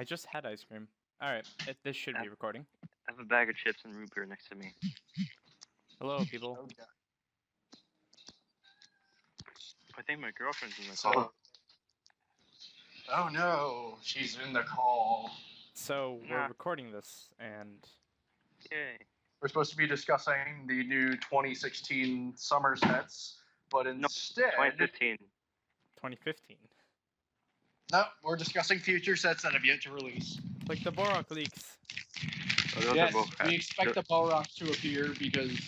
I just had ice cream. Alright, this should be recording. I have a bag of chips and root beer next to me. Hello, people. Okay. I think my girlfriend's in the call. Oh no, she's in the call. So, we're Nah. recording this, and... Yay. We're supposed to be discussing the new 2016 summer sets, but instead... 2015. 2015. No, we're discussing future sets that have yet to release. Like the Borok leaks. Oh, those Yes, are both we expect the Balrogs to appear because...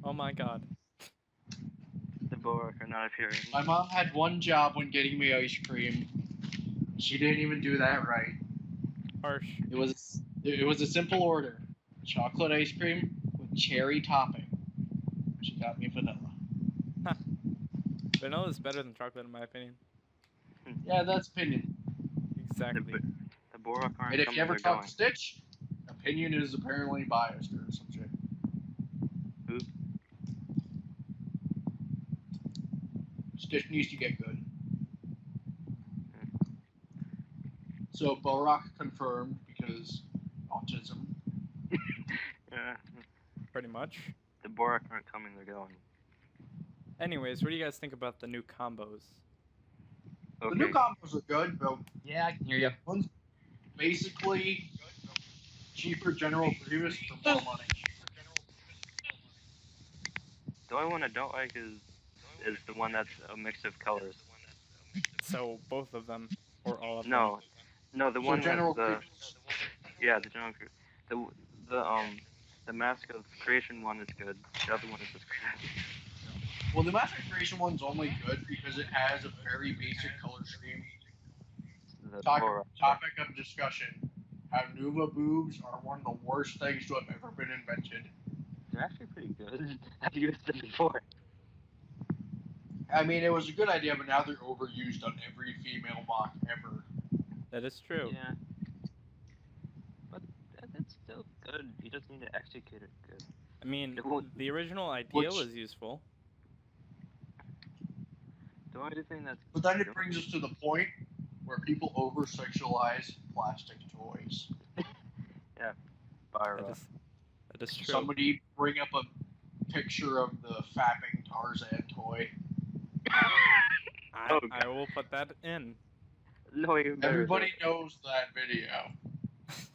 Oh my god. The Borak are not appearing. My mom had one job when getting me ice cream. She didn't even do that right. Harsh. It was a simple order. Chocolate ice cream with cherry topping. She got me vanilla. Vanilla is better than chocolate, in my opinion. Yeah, that's opinion. Exactly. The Borak aren't And if coming, you ever they're talk going. to Stitch, opinion is apparently biased or some shit. Who? Stitch needs to get good. So Borak confirmed because autism. Yeah. Pretty much. The Borak aren't coming, they're going. Anyways, what do you guys think about the new combos? Okay. The new combos are good, but Yeah, I can hear you. one's basically cheaper General Grievous for more money. The only one I don't like is the one that's a mix of colors. So, both of them, or all of them? No, the So one General that's the... Grievous. Yeah, the General Grievous. The Mask of Creation one is good. The other one is just crap. Well, the Master Creation one's only good because it has a very basic color scheme. The Topic Borak. of discussion. How Nuva boobs are one of the worst things to have ever been invented. They're actually pretty good. I've used them before. I mean, it was a good idea, but now they're overused on every female mock ever. That is true. Yeah. But it's still good. You just need to execute it good. I mean, the original idea was useful. The only thing that's... But then it brings us to the point where people over-sexualize plastic toys. Yeah. Byra. That is true. Somebody bring up a picture of the fapping Tarzan toy. I will put that in. No, even better. Everybody knows that video.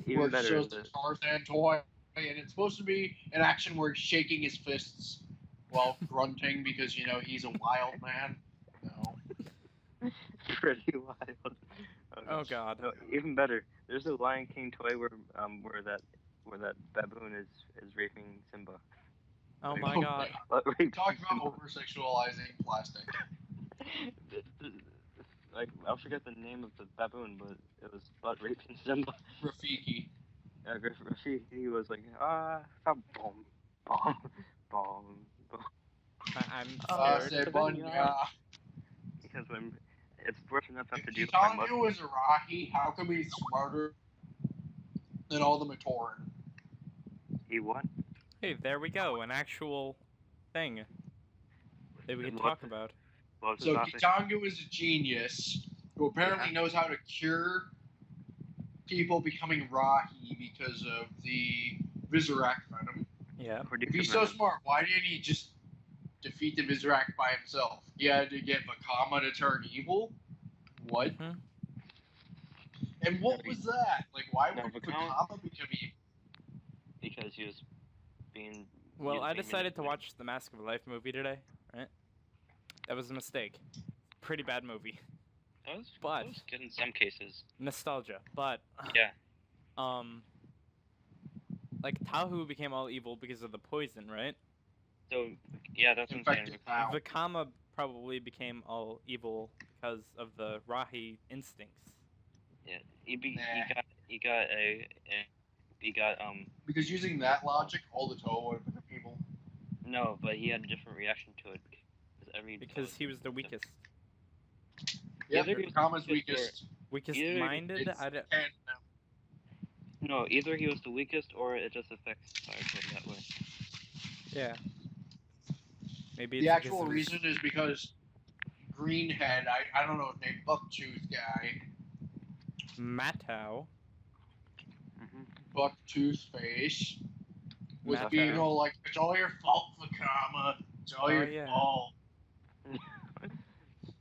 Even where it better shows is the it. Tarzan toy, and it's supposed to be an action where he's shaking his fists while grunting because, you know, he's a wild man. No. Pretty wild. Oh god. No, even better. There's a Lion King toy where that baboon is raping Simba. Oh my god. Talk about over-sexualizing plastic. Like, I forget the name of the baboon, but it was about raping Simba. Rafiki. Rafiki was like, boom, boom, boom, boom. I'm scared. Because when it's worse enough to have to If do Kitangu is Iraqi, how can we be smarter than all the Matoran? He what? Hey, there we go. An actual thing that we can talk about. So Kitangu is a genius who apparently knows how to cure people becoming Rahi because of the Visorak venom. Yeah. If he's so smart, why didn't he just defeat the Visorak by himself? He had to get Vakama to turn evil? What? Mm-hmm. And what was that? Like, why would Vakama become evil? Because he was being... Well, I decided to watch the Mask of Life movie today, right? That was a mistake. Pretty bad movie. That was good in some cases. Nostalgia, but... Yeah. Like, Tahu became all evil because of the poison, right? So, yeah, that's what I'm saying. Vakama probably became all evil because of the Rahi instincts. Yeah, he got Because using that logic, all the Toa would have been evil. No, but he had a different reaction to it. Because he was the weakest. Yeah, Vakama's weakest. Weakest-minded? No, either he was the weakest or it just affects Firefly that way. Yeah. Maybe the actual reason is because Greenhead, I don't know his name, Bucktooth guy, Matau. Mhm. Buck Toothface was Matau. being all like, "It's all your fault, Fakama. It's all Oh, your yeah. fault.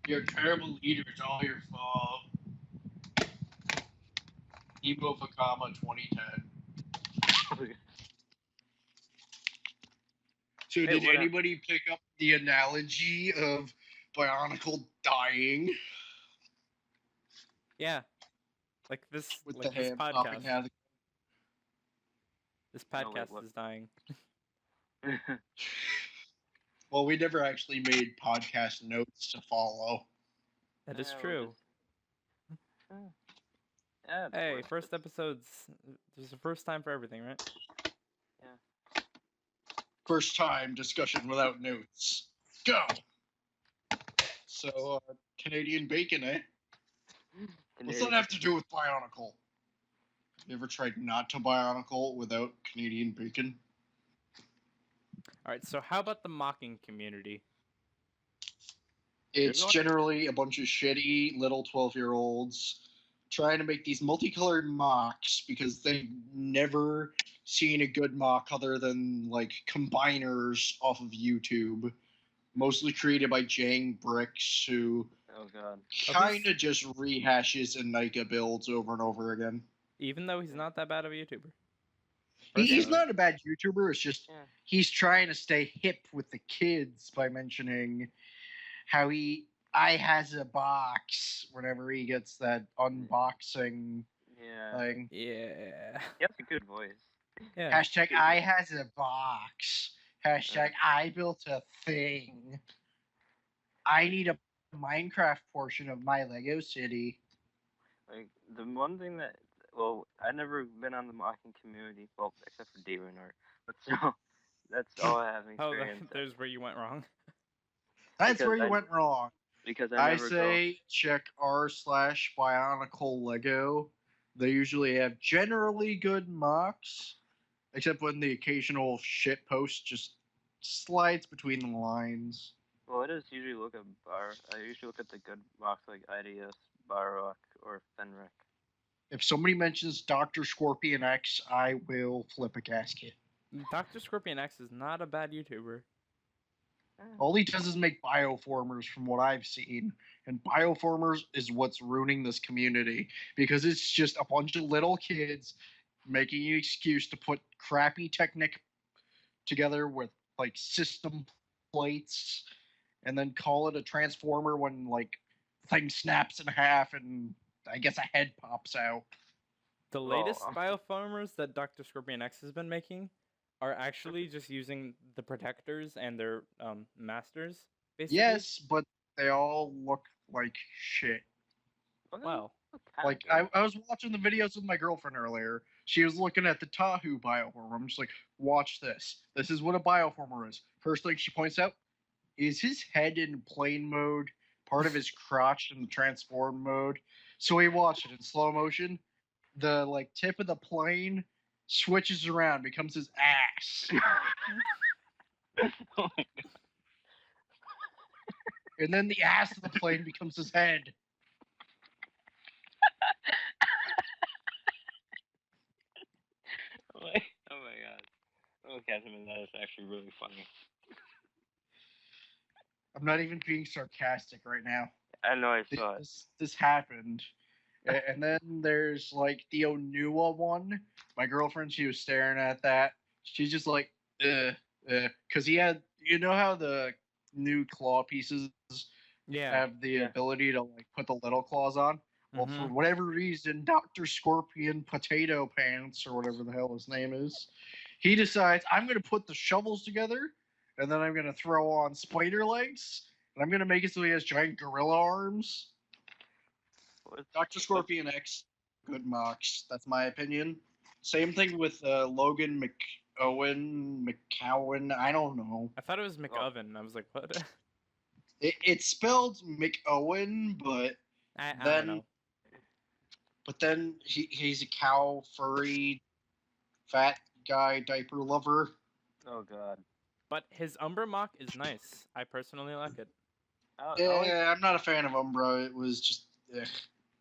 You're a terrible leader. It's all your fault." Emo Fakama 2010. So Hey, did what anybody pick up the analogy of Bionicle dying Yeah. Like this. with Like the this hand popping podcast. out? This No, podcast wait, what? is dying. Well, we never actually made podcast notes to follow. That is Yeah, we're true. Yeah, it's Hey, worth first it. episodes. There's a first time for everything, right? First time discussion without notes. Go. So Canadian bacon, eh? What's that Canadian. have to do with Bionicle? Have you ever tried not to Bionicle without Canadian bacon? All right. So how about the mocking community? It's going- generally a bunch of shitty little 12-year-olds trying to make these multicolored mocks because they've never seen a good mock other than like combiners off of YouTube, mostly created by Jang Bricks, who Oh god. kind of just rehashes Anika builds over and over again. Even though he's not that bad of a YouTuber. He's Personally. not a bad YouTuber. It's just Yeah. he's trying to stay hip with the kids by mentioning how I has a box whenever he gets that unboxing Yeah. thing. Yeah. He has a good voice. Yeah. Hashtag I has a box. Hashtag I built a thing. I need a Minecraft portion of my Lego city. Like the one thing that I never been on the mocking community, well, except for David Art. But so that's all I have Oh, experience. there's where you went wrong. That's Because where you I- went wrong. because I I never say check r/Bionicle Lego. They usually have generally good mocks, except when the occasional shit post just slides between the lines. go. Well, I just usually look at I usually look at the good mocks like IDS, Barrock, or Fenric. If somebody mentions Dr. Scorpion X, I will flip a gasket. Dr. Scorpion X is not a bad YouTuber. All he does is make bioformers from what I've seen. And bioformers is what's ruining this community because it's just a bunch of little kids making an excuse to put crappy Technic together with like system plates and then call it a transformer when like thing snaps in half and I guess a head pops out. The Well, latest bioformers that Dr. Scorpion X has been making are actually just using the protectors and their masters, basically. Yes, but they all look like shit. Wow. Like I was watching the videos with my girlfriend earlier. She was looking at the Tahu bioformer. I'm just like, watch this. This is what a bioformer is. First thing she points out is his head in plane mode, part of his crotch in the transform mode. So we watch it in slow motion. The like tip of the plane switches around, becomes his ass, Oh my god. and then the ass of the plane becomes his head. Oh my god. Oh, Catherine, that is actually really funny. I'm not even being sarcastic right now. I know I saw it. This happened. And then there's like the Onua one. My girlfriend, she was staring at that. She's just like, because he had, you know how the new claw pieces Yeah. have the ability to like put the little claws on. Well, for Mhm. whatever reason, Dr. Scorpion Potato Pants or whatever the hell his name is, he decides I'm gonna put the shovels together, and then I'm gonna throw on spider legs, and I'm gonna make it so he has giant gorilla arms. Dr. Scorpion X, good mocks. That's my opinion. Same thing with Logan McCowan. I don't know. I thought it was McOven. I was like, what? It's spelled McOwen, but I don't then know. he's a cow furry fat guy diaper lover. Oh god. But his Umbra mock is nice. I personally like it. I Yeah, I'm not a fan of Umbra. It was just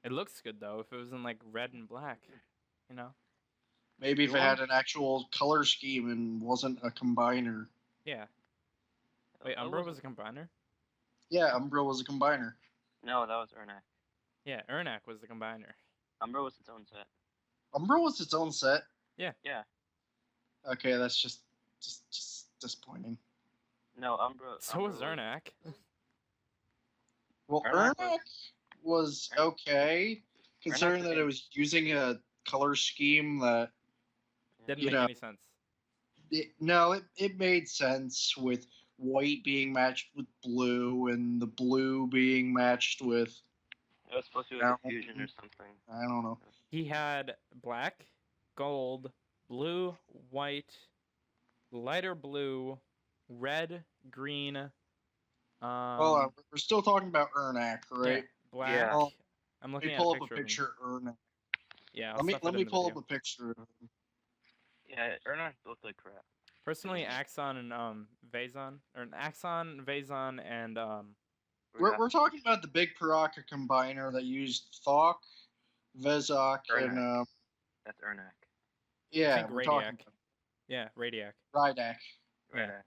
It looks good though if it was in like red and black, you know. Maybe if You it had want- an actual color scheme and wasn't a combiner. Yeah. Wait, It Umbra was wasn't- a combiner? Yeah, Umbra was a combiner. No, that was Ernak. Yeah, Ernak was the combiner. Umbra was its own set. Umbra was its own set. Yeah. Okay, that's just disappointing. No, Umbra. So was Ernak. Well, Ernak Ernak was okay, considering Ernak's that it was using a color scheme that Didn't You make know. any sense. it made sense with white being matched with blue and the blue being matched with It was supposed to be Yeah. like a fusion or something. I don't know. He had black, gold, blue, white, lighter blue, red, green. Well, we're still talking about Ernak, Yeah, right? black. Yeah. Well, I'm Let looking me at pull a up a picture. Of him. picture of Ernak. Yeah, I'll Let me stuff it let me in the pull video. up a picture of him. Yeah, Ernak looked like crap. Personally, Axon and Vazon, or an Axon, Vazon, and We're talking about the big Paraka combiner that used Thok, Vezok, and Ernak. That's Ernak. I yeah, think we're Radiac. talking Yeah, Radiac. about Rydak. Yeah. Ernak.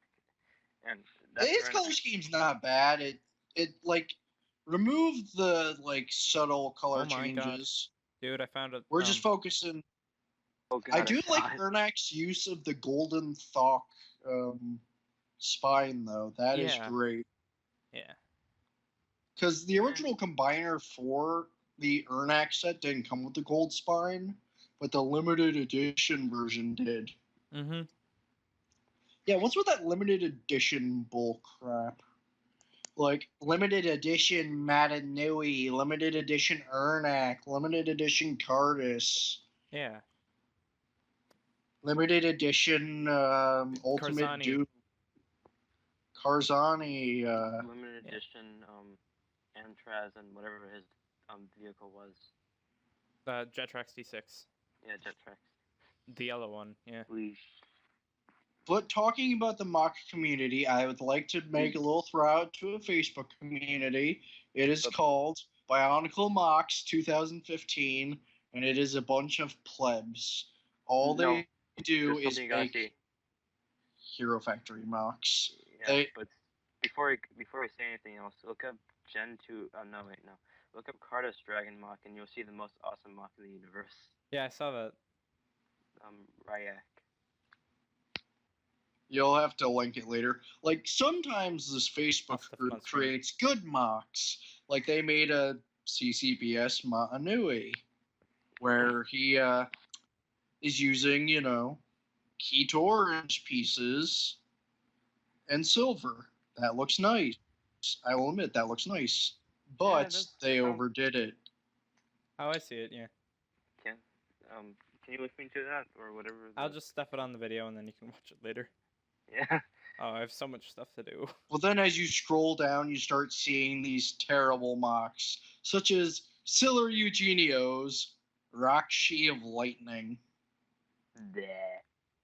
And that's His Ernak. color scheme's not bad. It like removed the like subtle color Oh my God. changes. Dude, I found it. We're just focusing. Oh god, I do saw like it. Ernak's use of the golden Thok spine though. That is Yeah. great. Yeah. Because the original combiner for the Ernak set didn't come with the gold spine, but the limited edition version did. Mm-hmm. Yeah, what's with that limited edition bull crap? Like limited edition Kini-Nui, limited edition Ernak, limited edition Cardis, Yeah. limited edition Ultimate Karzani. Doom, Karzani. Limited Yeah. edition Antraz and whatever his vehicle was. Jetrax D6. Yeah, Jet Tracks. The yellow one. Yeah. Please. But talking about the mock community, I would like to make a little throw out to a Facebook community. It is called Bionicle Mocks 2015, and it is a bunch of plebs. All No, they do There's is something you gotta make see. Hero Factory mocks. Yeah, They- but before I say anything else, look up Gen 2. No, wait, no. Look up Cardus Dragon Mock, and you'll see the most awesome mock in the universe. Yeah, I saw that. Ryak. You'll have to link it later. Like sometimes this Facebook stuff it group on screen. creates good mocks. Like they made a CCBS Ma'anui, where he is using, Keto orange pieces and silver. That looks nice. I will admit that looks nice. But they that sounds- overdid it. Oh, I see it. Yeah. Can you link me to that or whatever? I'll just stuff it on the video and then you can watch it later. Yeah. Oh, I have so much stuff to do. Well, then as you scroll down, you start seeing these terrible mocks, such as Siller Eugenio's Rakshi of Lightning. Bleh.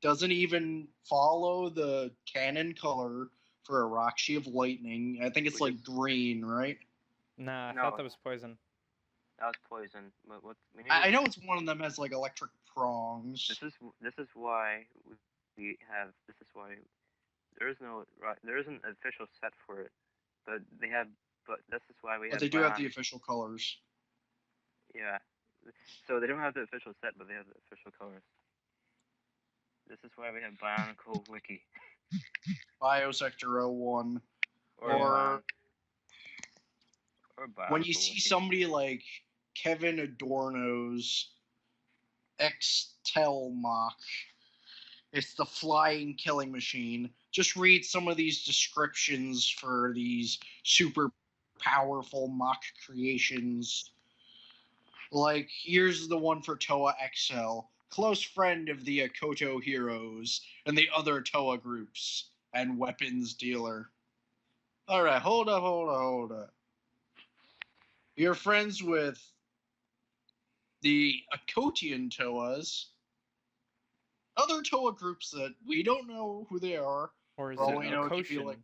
Doesn't even follow the canon color for a Rakshi of Lightning. I think it's Which like green, right? Nah, I No. thought that was poison. That was poison. But what? We need I know it's one of them has like electric prongs. This is why we have. This is why there isn't an official set for it, but they have. But this is why we But have. they do have the Bionic- official colors. Yeah. So they don't have the official set, but they have the official colors. This is why we have Bionicle Wiki. Biosector 01. Or Or- When you Bionicle see Wiki. somebody like Kevin Adorno's X-Tel mock, it's the flying killing machine. Just read some of these descriptions for these super powerful mock creations. Like, here's the one for Toa XL, close friend of the Akoto heroes and the other Toa groups, and weapons dealer. Alright, hold up. You're friends with the Akotian Toas, other Toa groups that we don't know who they are. Or is For all it we know, it could be Okoshin? like-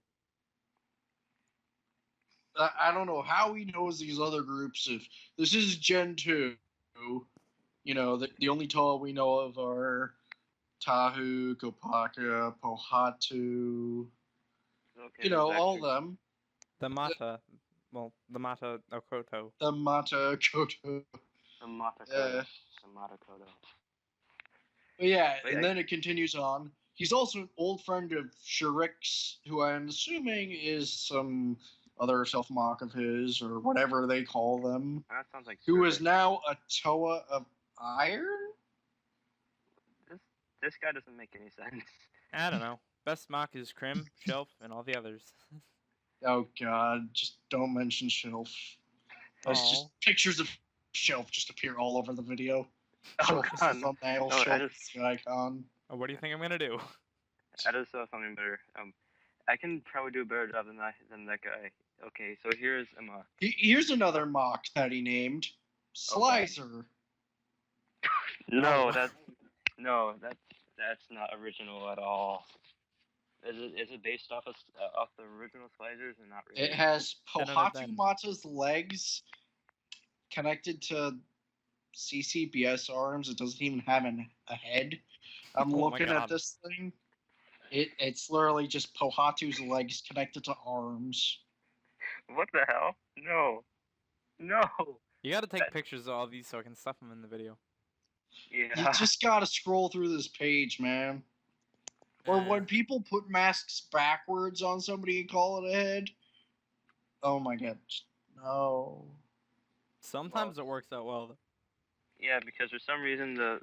I don't know how he knows these other groups. If this is Gen 2, the only Taw we know of are Tahu, Kopaka, Pohatu, Okay, there's all actually them. The Mata, the Mata Okoto. The Mata, Koto. the Matakoto. The Matakoto. But yeah, But and yeah, then it continues on. He's also an old friend of Sharik's, who I'm assuming is some other self-mock of his, or whatever they call them, that sounds like who is Survey. now a Toa of Iron? This guy doesn't make any sense. I don't know. Best mock is Crim, Shelf, and all the others. Oh god, just don't mention Shelf. It's Aw. just pictures of Shelf just appear all over the video. Oh Shelf is god. the thumbnail, Oh, Shelf is the icon. Oh, what do you think I'm gonna do? I just saw something better. I can probably do a better job than that guy. Okay, so here's a mock. Here's another mock that he named. Slicer. No, that's not original at all. Is it based off the original Slicers and not really? It has 10 out of Pohatu 10. Mata's legs connected to CCBS arms. It doesn't even have a head. I'm Oh my looking at God. this thing. It's literally just Pohatu's legs connected to arms. What the hell? No. You gotta take That- pictures of all these so I can stuff them in the video. You Yeah. just gotta scroll through this page, man. Or Eh. when people put masks backwards on somebody and call it a head. Oh my god. No. Sometimes it works out well. Though. Yeah, because for some reason the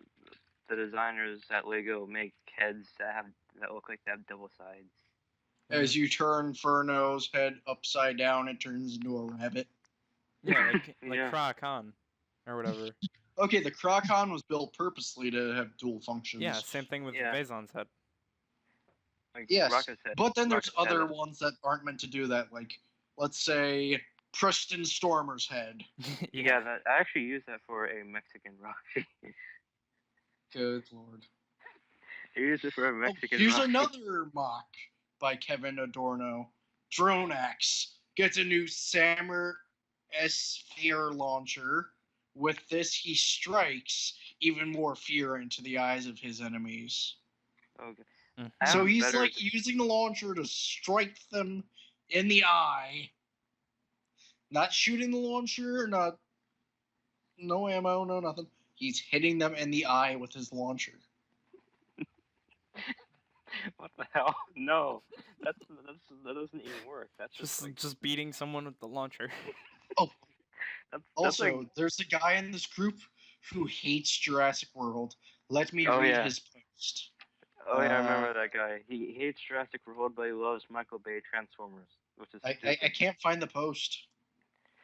designers at Lego make heads that look like they have double sides. As you turn Furno's head upside down, it turns into a rabbit. Yeah, like Yeah. Kra-Khan or whatever. Okay, the Krakon was built purposely to have dual functions. Yeah, same thing with Yeah. Vaison's head. Like Yes, Rocket said. but then there's Rocket said other that- ones that aren't meant to do that. Like, let's say Preston Stormer's head. Yeah, that I actually used that for a Mexican Rocky. Good lord. I used it for a Oh, Mexican here's Rocky. another mock by Kevin Adorno. Droneax gets a new Sammer S-Fear launcher. With this, he strikes even more fear into the eyes of his enemies. Okay. Mhm. I have So a he's better- like using the launcher to strike them in the eye. Not shooting the launcher, no ammo, no nothing. He's hitting them in the eye with his launcher. What the hell? No, that doesn't even work. That's Just like just beating someone with the launcher. that's Also, like, there's a guy in this group who hates Jurassic World. Let me Oh, read yeah. his post. oh yeah, I remember that guy. He hates Jurassic World, but he loves Michael Bay Transformers, which is I stupid. can't find the post.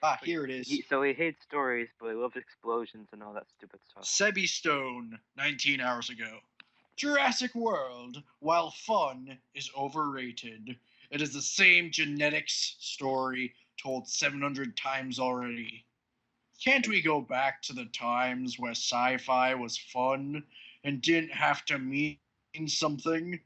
Ah, here it is. So he hates stories, but he loves explosions and all that stupid stuff. Sebi Stone, 19 hours ago. Jurassic World, while fun, is overrated. It is the same genetics story told 700 times already. Can't we go back to the times where sci-fi was fun and didn't have to mean something?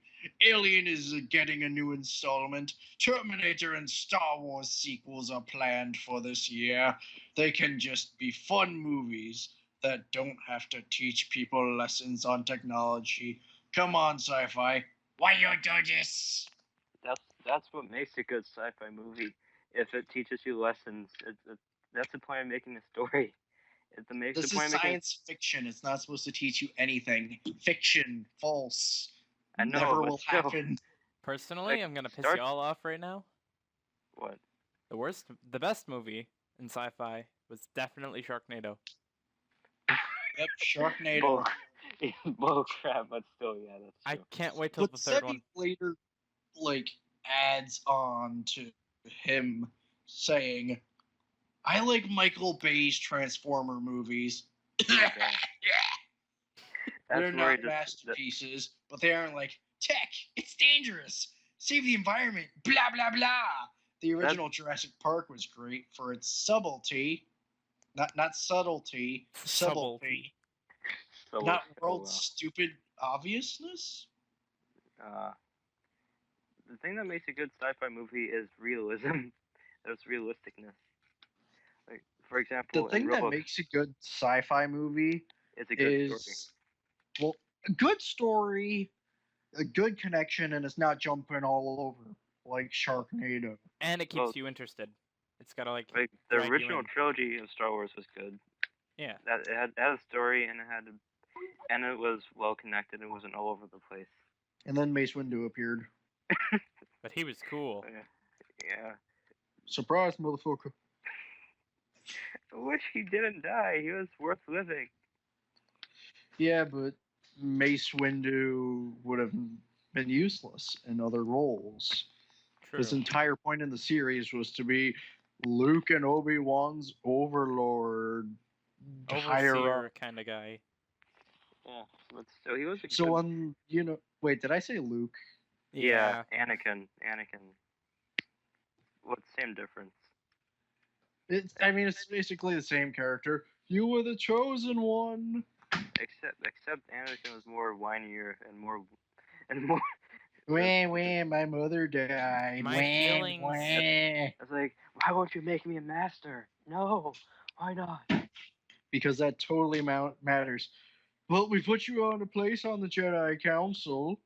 Alien is getting a new installment. Terminator and Star Wars sequels are planned for this year. They can just be fun movies that don't have to teach people lessons on technology. Come on, sci-fi. Why you do this? That's what makes a good sci-fi movie. If it teaches you lessons, that's the point of making a story. Makes This the point is of making. science fiction. It's not supposed to teach you anything. Fiction. False. I know, Never but will still. happen. Personally, Like, I'm gonna piss start- you all off right now. What? The best movie in sci-fi was definitely Sharknado. Yep, Sharknado. Bull, bull crap, but still, yeah, that's I true. can't wait till But the third Sebi one. later, adds on to him saying, I like Michael Bay's Transformer movies. Okay. They're That's where not he just, masterpieces, but they aren't like, tech, it's dangerous, save the environment, blah, blah, blah. The original Jurassic Park was great for its subtlety. Not subtlety, subtlety. so Not oh, world stupid obviousness. The thing that makes a good sci-fi movie is realism. There's realisticness. Like, for The example, in thing that Robo, makes a good sci-fi movie it's a good story. is, well, a good story, a good connection, and it's not jumping all over like Sharknado. And it keeps Well, you interested. It's gotta like like the drag you original in. trilogy of Star Wars was good. Yeah. That it had a story and it was well connected. It wasn't all over the place. And then Mace Windu appeared. But he was cool. Yeah. Surprise, motherfucker. I wish he didn't die. He was worth living. Yeah, but Mace Windu would have been useless in other roles. True. His entire point in the series was to be Luke and Obi-Wan's overlord, higher Overseer up. kind of guy. Yeah, but still, he was a So good. wait, did I say Luke? Yeah, Anakin. What's same difference? It's basically the same character. You were the chosen one. Except Anakin was more whinier and more. Wah, my mother died. My Wah, feelings. wah. It's like, why won't you make me a master? No, why not? Because that totally matters. Well, we put you on a place on the Jedi Council.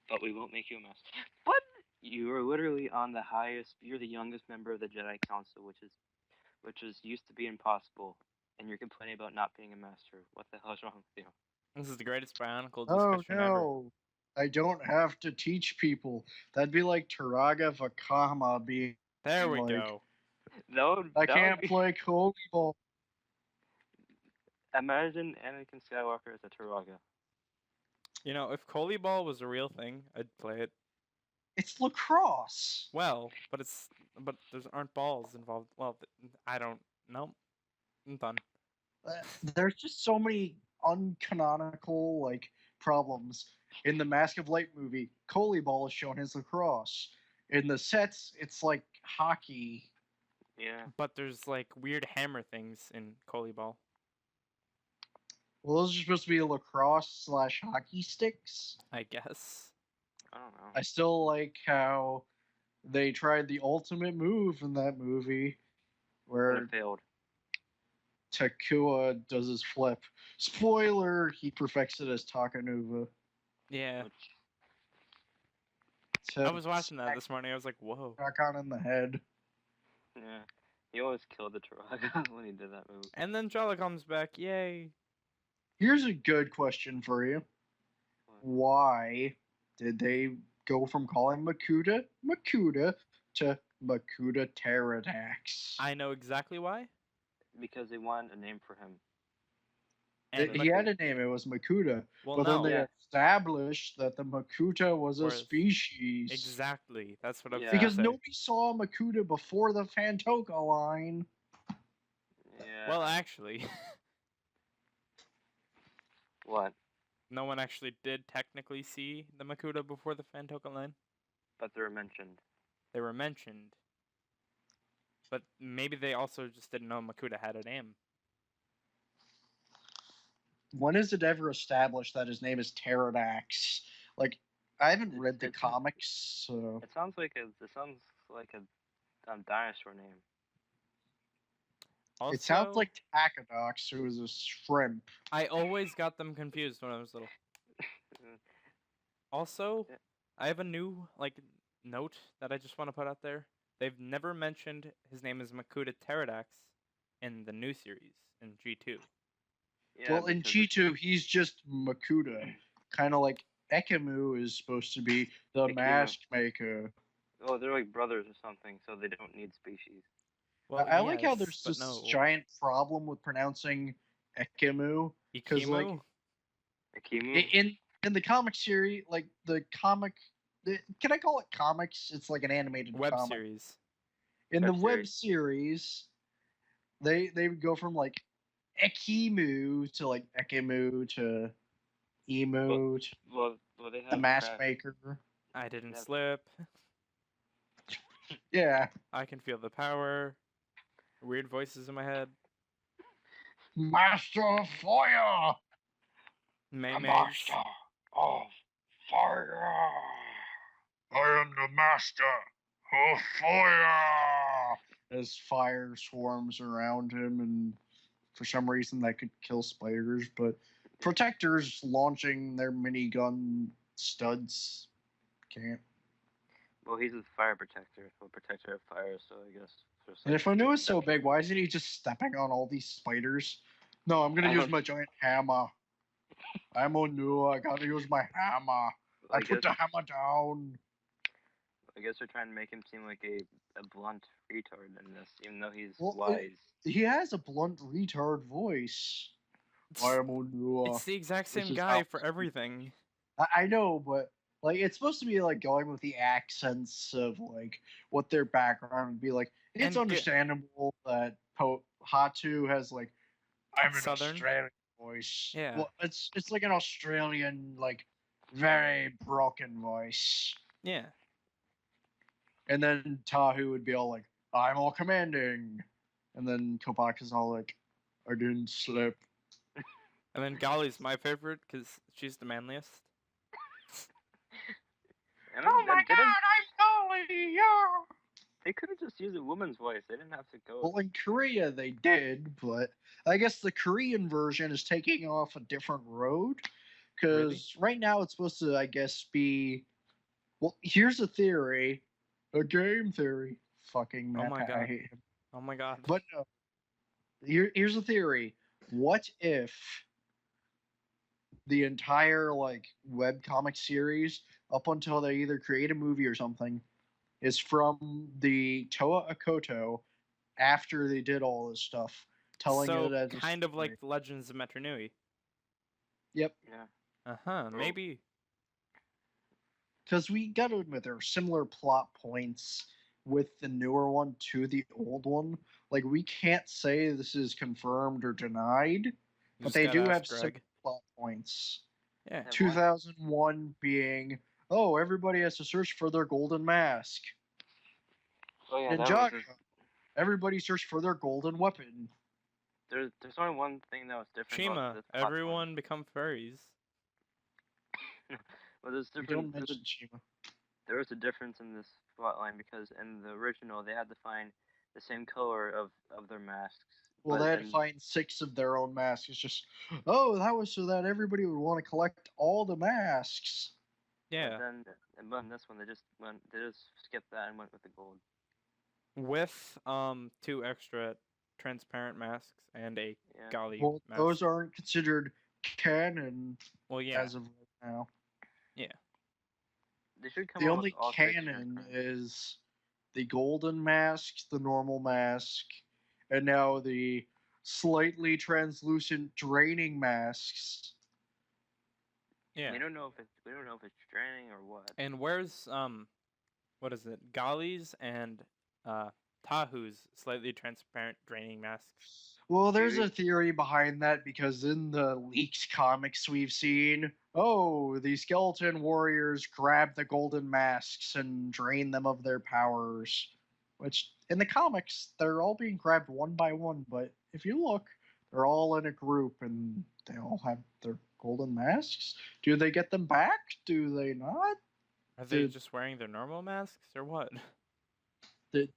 But we won't make you a master. What? You are literally on the highest. You're the youngest member of the Jedi Council, which used to be impossible, and you're complaining about not being a master. What the hell is wrong with you? This is the greatest bionicle Oh discussion ever. no, I don't have to teach people. That'd be like Taraga Vakama being. There we like, go. I can't play Kobe ball. Imagine Anakin Skywalker as a Taraga. You know, if Coley Ball was a real thing, I'd play it. It's lacrosse. Well, but there's aren't balls involved. Well, I don't know. I'm done. There's just so many uncanonical problems. In the Mask of Light movie, Coley ball is shown as lacrosse. In the sets, it's like hockey. Yeah. But there's like weird hammer things in Coley Ball. Well, those are supposed to be lacrosse / hockey sticks. I guess. I don't know. I still like how they tried the ultimate move in that movie, And where it failed. Takua does his flip. Spoiler: he perfects it as Takanuva. Yeah. Which, I was watching that this morning. I was like, whoa. Knock on in the head. yeah. He always killed the Taraga when he did that move. And then Jala comes back. Yay. Here's a good question for you. Why did they go from calling Makuta to Makuta Pterodax? I know exactly why. Because they wanted a name for him. And He had a name. It was Makuta. well, But no. then they Yeah. established that the Makuta was a Whereas- species. Exactly. That's what I was Yeah. gonna Because say. nobody saw Makuta before the Fantoka line. Yeah. Well, actually, What? no one actually did technically see the Makuta before the Fantoka line. But they were mentioned. They were mentioned. But maybe they also just didn't know Makuta had a name. When is it ever established that his name is Pterodax? Like, I haven't read the It's- comics, so It sounds like a dinosaur name. Also, it sounds like Tacodox, who is a shrimp. I always got them confused when I was little. Also, Yeah. I have a new note that I just want to put out there. They've never mentioned his name is Makuta Pterodax in the new series in G2. Yeah, Well, in because G2, he's just Makuta. Kind of like Ekemu is supposed to be the Ekemu. mask maker. Oh, they're like brothers or something, so they don't need species. Well, I like how yes, there's but this no. giant problem with pronouncing Ekemu. 'cause, Ikimu? Akimu? In the comic series, can I call it comics? It's like an animated Web comic. series. In the Web web series, they would go from Ekemu to Ekemu to Emu to Well, they have the mask craft- maker. I didn't Yep. slip. Yeah. I can feel the power. Weird voices in my head. Master of Fire! Maymays. of Fire! I am the master Oh, fire! As fire swarms around him, and for some reason that could kill spiders, but protectors launching their minigun studs can't. Well, he's a fire protector, a protector of fire, so I guess. And if I knew it's so big, why isn't he just stepping on all these spiders? No, I'm gonna I use don't- my giant hammer. I'm new. I gotta use my hammer. I put the hammer down. I guess they're trying to make him seem like a blunt retard in this, even though he's Well, wise. He has a blunt retard voice. I am new. It's the exact which same is guy how- for everything. I know, but like it's supposed to be like going with the accents of like what their background would be like. It's And understandable that Hatu has like I'm an Southern? Australian voice. Yeah. Well, it's like an Australian like very broken voice. Yeah. And then Tahu would be all like, I'm all commanding. And then Kopaka's all like, I didn't slip. And then Golly's my favorite because she's the manliest. And Oh and my didn't- god, I'm Golly, yeah. They could have just used a woman's voice. They didn't have to go. Well, in Korea they did, but I guess the Korean version is taking off a different road. Because right now it's supposed to, I guess, be. Well, here's a theory. A game theory. Fucking Oh Matt, my I God. hate him. Oh my god. But no. Here's a theory. What if the entire like webcomic series, up until they either create a movie or something, is from the Toa Akoto after they did all this stuff, telling so it as a kind of story. like the Legends of Metronui. Yep. Yeah. Uh-huh, Oh. maybe. Because we got to admit there are similar plot points with the newer one to the old one. Like we can't say this is confirmed or denied, You but just they gotta do ask have similar Greg. plot points. Yeah. And what? 2001 being, oh, everybody has to search for their golden mask. Oh yeah, And that was Jaga, just, everybody search for their golden weapon. there's only one thing that was different. about Shima, this plot point. everyone become furries. Well, there's You different. don't mention Shima. There was a difference in this plotline because in the original they had to find the same color of their masks. Well, but they had to in- find 6 of their own masks. It's just, oh, that was so that everybody would want to collect all the masks. Yeah. But in this one they just skipped that and went with the gold. With 2 extra transparent masks and a Yeah. golly Well, mask. those aren't considered canon Well, yeah. as of right now. They should come The out only with all 6 canon transparent. is the golden mask, the normal mask, and now the slightly translucent draining masks. Yeah. We don't know if it's draining or what. And where's what is it? Golly's and Tahu's slightly transparent draining masks. Well, there's Theory? a theory behind that because in the leaked comics we've seen, oh, the skeleton warriors grab the golden masks and drain them of their powers. Which, in the comics, they're all being grabbed one by one, but if you look, they're all in a group and they all have their golden masks. Do they get them back? Do they not? Are they Dude. just wearing their normal masks or what?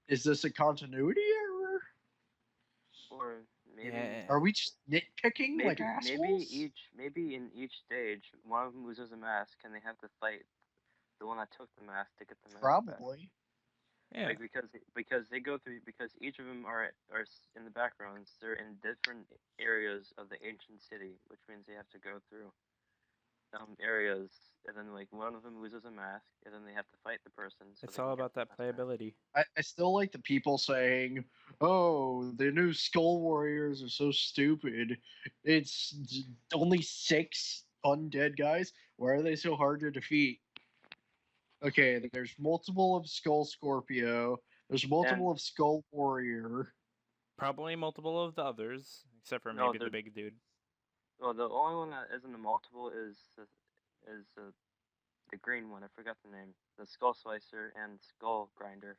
Is this a continuity error? Or maybe Yeah. Are we just nitpicking like assholes? maybe in each stage one of them loses a mask and they have to fight the one that took the mask to get the mask back. Probably. Yeah. Like because they go through because each of them are in the backgrounds. They're in different areas of the ancient city, which means they have to go through areas, and then like one of them loses a mask, and then they have to fight the person. So It's they all can get about the that mask back. playability. I still like the people saying, "Oh, the new Skull Warriors are so stupid. It's only 6 undead guys. Why are they so hard to defeat?" Okay, there's multiple of Skull Scorpio. There's multiple of Skull Warrior. Probably multiple of the others, except for No, maybe the they're- big dude. Well, the only one that isn't a multiple is the green one. I forgot the name. The Skull Slicer and Skull Grinder.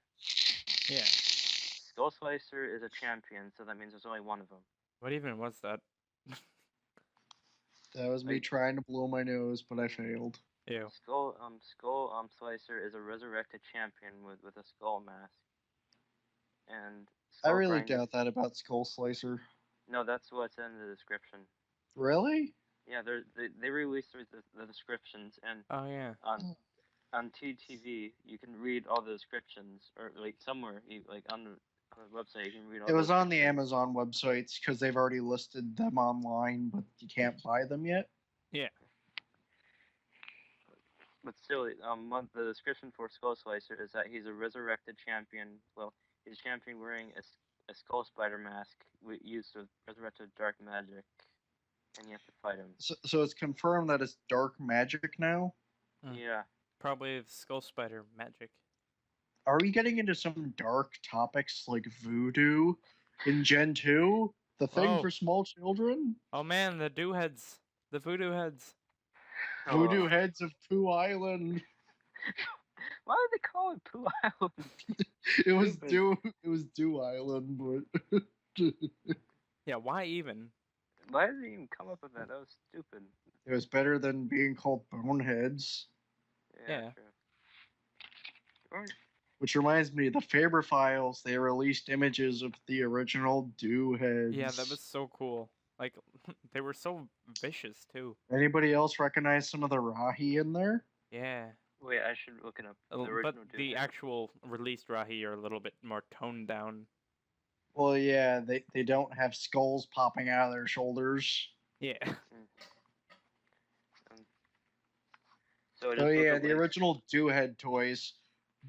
Yeah. Skull Slicer is a champion, so that means there's only one of them. What even was that? That was me Like- trying to blow my nose, but I failed. Ew. Skull Slicer is a resurrected champion with a skull mask, and I Skull really Grinder. doubt that about Skull Slicer. No, that's what's in the description. Really? Yeah, they released the descriptions, and Oh yeah. on TTV you can read all the descriptions, or like somewhere, like on the website you can read all. It was the on the descriptions. Amazon websites because they've already listed them online, but you can't buy them yet. Yeah. But still, the description for Skull Slicer is that he's a resurrected champion. Well, he's a champion wearing a skull spider mask used with resurrected dark magic, and you have to fight him. So it's confirmed that it's dark magic now. Mm. Yeah. Probably the skull spider magic. Are we getting into some dark topics like voodoo in Gen 2? The thing Whoa. for small children? Oh man, the heads. The voodoo heads. Voodoo Oh. heads of Pooh Island. Why did they call it Pooh Island? It was Stupid. Dew Island, but Yeah, why even? Why did they even come up with that? That was stupid. it was better than being called Boneheads. Yeah. True. Or, Which reminds me, the Faber Files, they released images of the original Dew heads. Yeah, that was so cool. Like, they were so vicious too. Anybody else recognize some of the Rahi in there? Yeah. wait, I should look it up. The But original the Dude. actual released Rahi are a little bit more toned down. Well, yeah, they don't have skulls popping out of their shoulders. Yeah. So Oh yeah, the original Dewhead toys,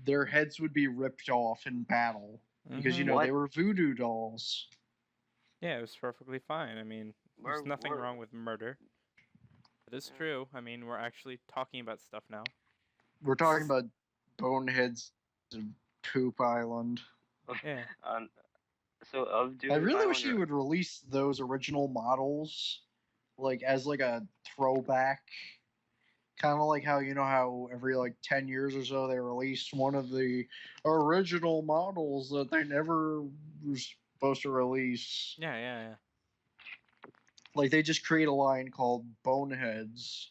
their heads would be ripped off in battle because you Mhm. know What? they were voodoo dolls. Yeah, it was perfectly fine. I mean, there's nothing wrong with murder. It is true. I mean, we're actually talking about stuff now. We're talking about Boneheads of Poop Island. Yeah. So of Doom I really wish Island, you would release those original models, like as like a throwback. Kind of like how you know how every like 10 years or so they release one of the original models that they never was supposed to release. Yeah. Like they just create a line called Boneheads,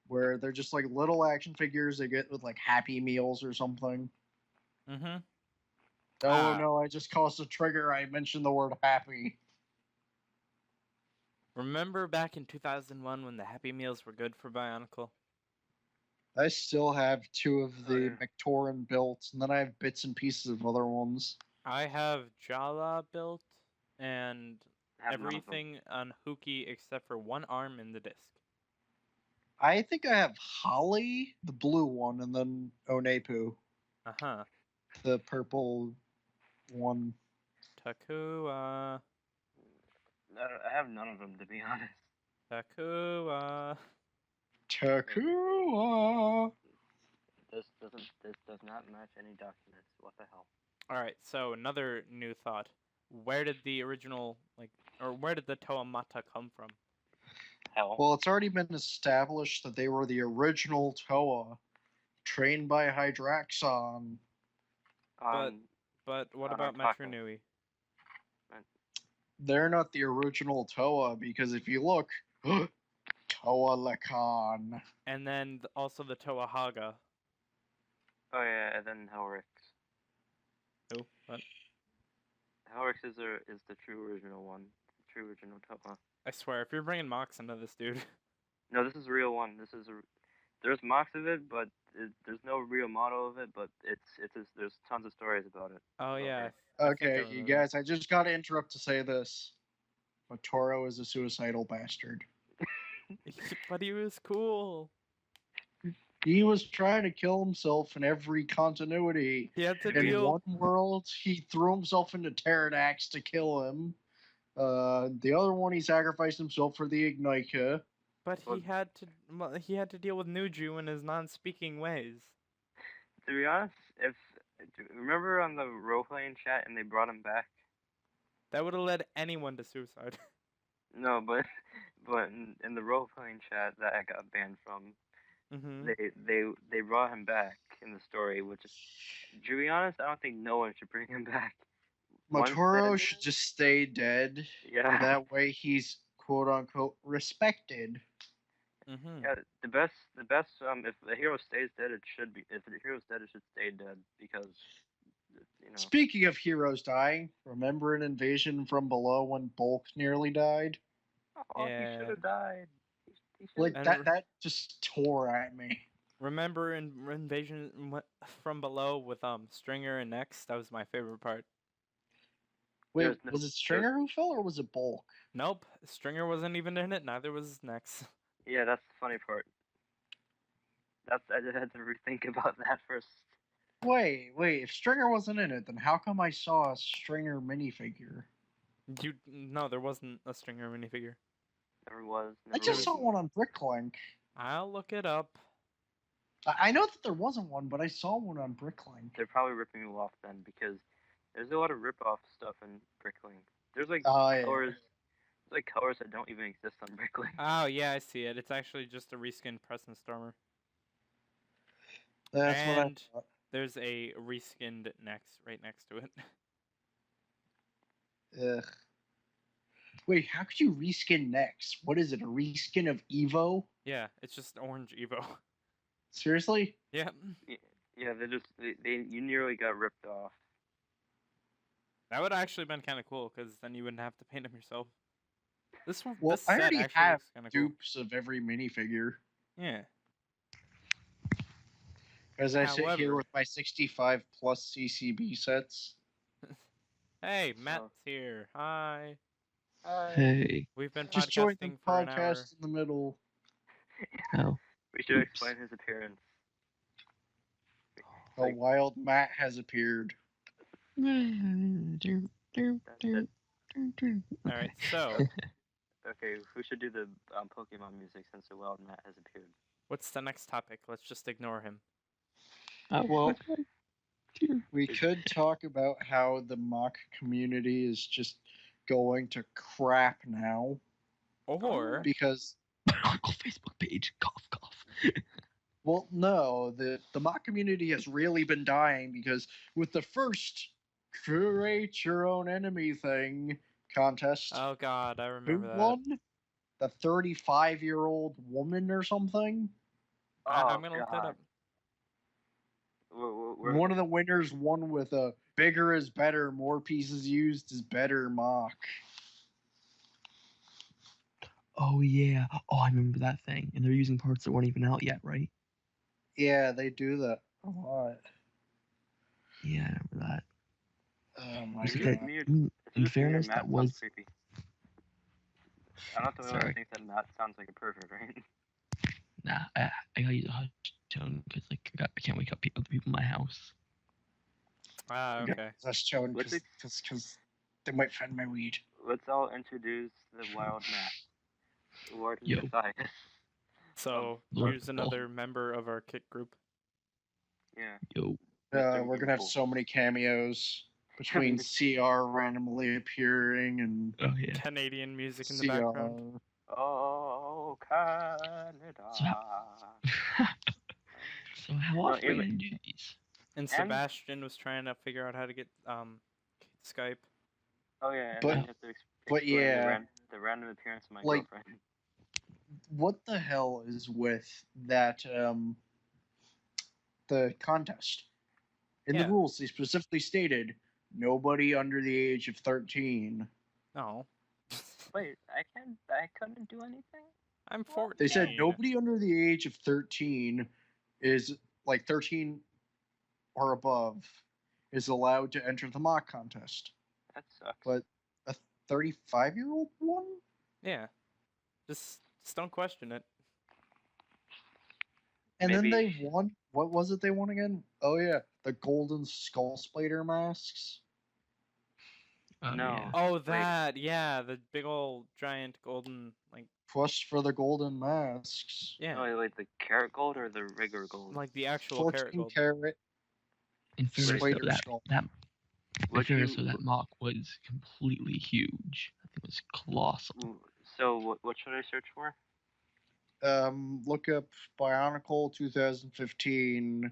where they're just like little action figures they get with like Happy Meals or something. Mhm. Oh no, I just caused a trigger. I mentioned the word happy. Remember back in 2001 when the Happy Meals were good for Bionicle? I still have two of Oh, the yeah. McTaurin built, and then I have bits and pieces of other ones. I have Jala built and have none of them. everything on Hookie except for one arm in the disc. I think I have Holly, the blue one, and then Onepu, Uh-huh. the purple one. Takua. I have none of them, to be honest. Takua. Takua. This does not match any documents. What the hell? Alright, so another new thought. Where did the original, where did the Toamata come from? Hell. Well, it's already been established that they were the original Toa, trained by Hydraxon. But what on about Artaka. Metro Nui? They're not the original Toa because if you look, Toa Lakan. And then also the Toahaga. Oh yeah, and then Helrix. Who? What? Helrix is the true original one. The true original Toa. I swear, if you're bringing Mox into this, dude. No, this is a real one. There's mocks of it, but there's no real model of it. But there's tons of stories about it. Oh yeah. Okay, you guys, I just got to interrupt to say this. But Toro is a suicidal bastard. But he was cool. He was trying to kill himself in every continuity. He had to In deal. one world, he threw himself into Pterodax to kill him. The other one, he sacrificed himself for the Ignika. But he had to deal with Nuju in his non-speaking ways. To be honest, remember on the role-playing chat and they brought him back. That would have led anyone to suicide. No, but in the role-playing chat that I got banned from, they brought him back in the story, which is, to be honest, I don't think no one should bring him back. Motoro should just stay dead. Yeah. That way he's quote unquote respected. Mm-hmm. Yeah, the best. If the hero stays dead, it should be. If the hero's dead, it should stay dead because, you know. Speaking of heroes dying, remember an Invasion from Below when Bulk nearly died? Oh, he should Yeah. have died. He should. Like And that just tore at me. remember in Invasion from Below with Stringer and Next? That was my favorite part. Wait, There's no. was it Stringer who fell or was it Bulk? Nope, Stringer wasn't even in it. Neither was Next. Yeah, that's the funny part. I just had to rethink about that first. Wait, if Stringer wasn't in it, then how come I saw a Stringer minifigure? No, there wasn't a Stringer minifigure. Never was. I Never just was. saw one on Bricklink. I'll look it up. I know that there wasn't one, but I saw one on Bricklink. They're probably ripping you off then because there's a lot of rip-off stuff in Bricklink. There's like Oh, yeah. colors. There's like colors that don't even exist on Bricklink. Oh yeah, I see it. It's actually just a reskinned Preston Stormer. That's what I And thought. there's a reskinned Next right next to it. Ugh. Wait, how could you reskin Next? What is it? A reskin of Evo? Yeah, it's just orange Evo. Seriously? Yeah. Yeah, you nearly got ripped off. That would actually been kind of cool because then you wouldn't have to paint them yourself. Well, this I set already actually have looks kind of cool. dupes of every minifigure. Yeah. As I sit here However- with my 65 plus CCB sets. Hey, Matt's So- here. Hi. Hey. We've been Just joined the podcasting for an hour. podcast in the middle. Oh. We should Oops. explain his appearance. A Like- wild Matt has appeared. All right, so Okay, who should do the Pokemon music since the Wild Matt has appeared? what's the next topic? Let's just ignore him. Well, We could talk about how the mock community is just going to crap now Or because, Uncle Facebook page. Cough, cough. well, no, the mock community has really been dying because with the first create your own enemy thing contest, oh god, I who remember that. won? The 35-year-old woman or something? I'm gonna look that God. up. One of the winners won with a bigger is better, more pieces used is better mock. Oh yeah. Oh, I remember that thing. And they're using parts that weren't even out yet, right? Yeah, they do that a lot. Yeah, I remember that. Oh my Just Is it that- god. weird? I mean, It's in just weird, fairness, Matt that sounds was creepy. I'm not the only one Sorry. who thinks that Matt sounds like a pervert, right? nah. I gotta use a hush tone because like I can't wake up other people in my house. Ah, okay. That's shown What's because they might find my weed. Let's all introduce the Wild Matt. Lord Yo. Matthias. So Lord here's Paul. another member of our kit group. Yeah. Yo. We're gonna have so many cameos between CR randomly appearing and Oh yeah. Canadian music in the CR. background. Oh, Canada. So how No, often are we even- gonna do these? And Sebastian was trying to figure out how to get Skype. Oh yeah, and But- then you have to but explain yeah. the random appearance of my Like- girlfriend. What the hell is with that the contest? In Yeah. the rules, they specifically stated nobody under the age of 13. No. Wait, I couldn't do anything? I'm 14. They said nobody under the age of 13 is like 13 or above is allowed to enter the mock contest. That sucks. But a 35-year-old one? Yeah. Just don't question it. And then Maybe- they won. What was it they won again? Oh yeah, the golden skull spider masks. No. Yeah. Oh, that. Yeah, the big old giant golden Quest for the golden masks. yeah, Oh, like the carrot gold or the regular gold? like the actual carrot 14 gold. carat In fairness, spider though, skull. that in Would fairness, you- though, that mock was completely huge. I think it was colossal. So what should I search for? Look up Bionicle 2015